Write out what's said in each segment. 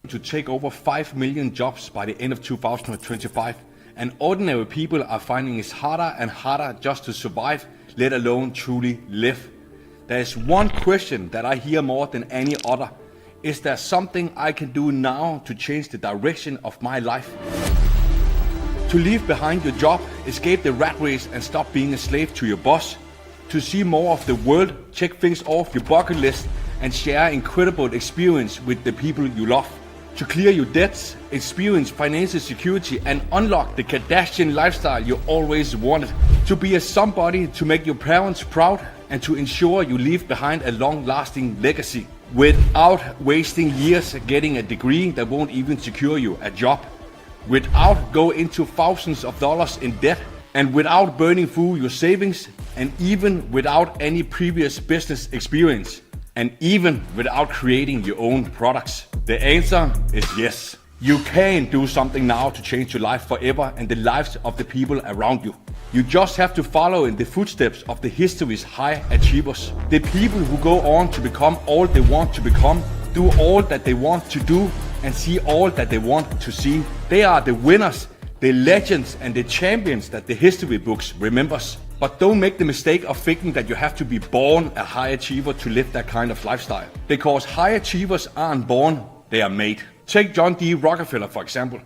to take over 5 million jobs by the end of 2025, and ordinary people are finding it harder and harder just to survive, let alone truly live. There is one question that I hear more than any other. Is there something I can do now to change the direction of my life? To leave behind your job, escape the rat race and stop being a slave to your boss. To see more of the world, check things off your bucket list and share incredible experience with the people you love. To clear your debts, experience financial security and unlock the Kardashian lifestyle you always wanted. To be a somebody to make your parents proud and to ensure you leave behind a long-lasting legacy without wasting years getting a degree that won't even secure you a job, without going into thousands of dollars in debt, and without burning through your savings, and even without any previous business experience, and even without creating your own products. The answer is yes. You can do something now to change your life forever and the lives of the people around you. You just have to follow in the footsteps of the history's high achievers. The people who go on to become all they want to become, do all that they want to do, and see all that they want to see. They are the winners, the legends and the champions that the history books remembers. But don't make the mistake of thinking that you have to be born a high achiever to live that kind of lifestyle. Because high achievers aren't born, they are made. Take John D. Rockefeller, for example.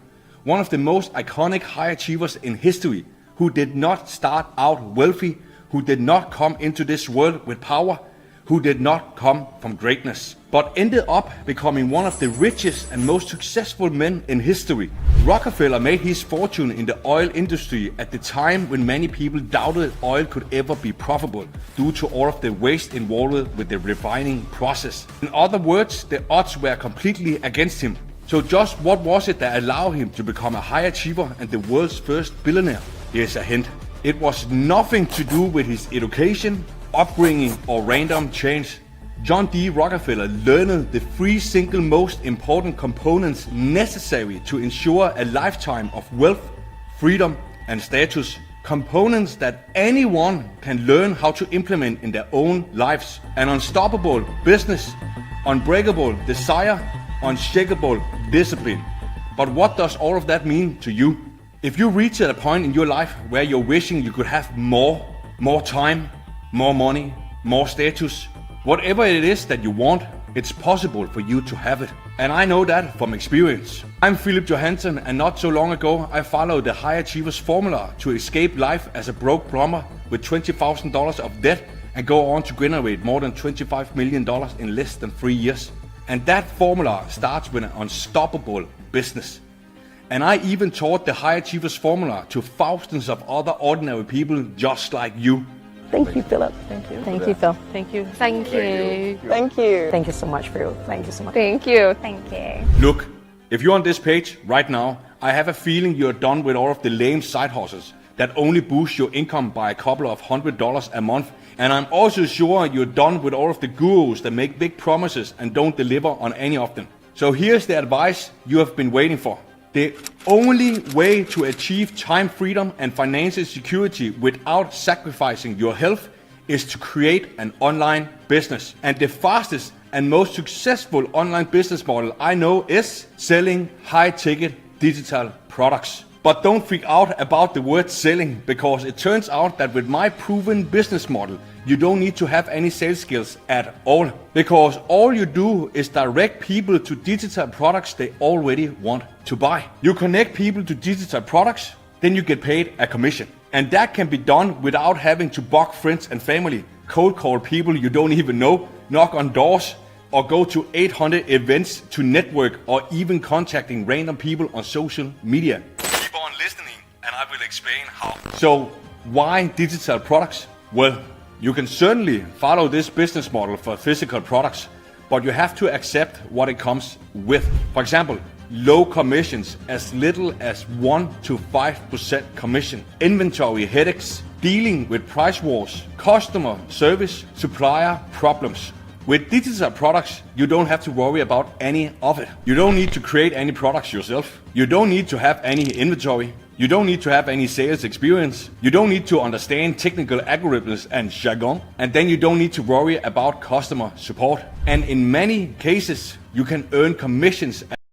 One of the most iconic high achievers in history, who did not start out wealthy, who did not come into this world with power, who did not come from greatness, but ended up becoming one of the richest and most successful men in history. Rockefeller made his fortune in the oil industry at the time when many people doubted oil could ever be profitable due to all of the waste involved with the refining process. In other words, the odds were completely against him. So just what was it that allowed him to become a high achiever and the world's first billionaire? Here's a hint. It was nothing to do with his education, upbringing or random change. John D. Rockefeller learned the 3 single most important components necessary to ensure a lifetime of wealth, freedom and status. Components that anyone can learn how to implement in their own lives. An unstoppable business, unbreakable desire, unshakable discipline. But what does all of that mean to you? If you reach a point in your life where you're wishing you could have more time, more money, more status, whatever it is that you want, it's possible for you to have it. And I know that from experience. I'm Philip Johansson, and not so long ago I followed the High Achievers formula to escape life as a broke plumber with $20,000 of debt and go on to generate more than $25 million in less than 3 years. And that formula starts with an unstoppable business. And I even taught the High Achievers formula to thousands of other ordinary people just like you. Thank you, Philip. Thank you. Thank you, Phil. Thank you. Thank you. Thank you. Thank you so much, Phil. Thank you so much. Thank you. Thank you. Look, if you're on this page right now, I have a feeling you're done with all of the lame side hustles that only boost your income by a couple of $100 a month. And I'm also sure you're done with all of the gurus that make big promises and don't deliver on any of them. So here's the advice you have been waiting for. The only way to achieve time freedom and financial security without sacrificing your health is to create an online business. And the fastest and most successful online business model I know is selling high-ticket digital products. But don't freak out about the word selling, because it turns out that with my proven business model, you don't need to have any sales skills at all. Because all you do is direct people to digital products they already want to buy. You connect people to digital products, then you get paid a commission. And that can be done without having to bug friends and family, cold call people you don't even know, knock on doors, or go to 800 events to network, or even contacting random people on social media. Keep on listening and I will explain how. So why digital products? Well, you can certainly follow this business model for physical products, but you have to accept what it comes with. For example, low commissions, as little as 1 to 5% commission, inventory headaches, dealing with price wars, customer service, supplier problems. With digital products, you don't have to worry about any of it. You don't need to create any products yourself. You don't need to have any inventory. You don't need to have any sales experience. You don't need to understand technical algorithms and jargon. And then you don't need to worry about customer support. And in many cases, you can earn commissions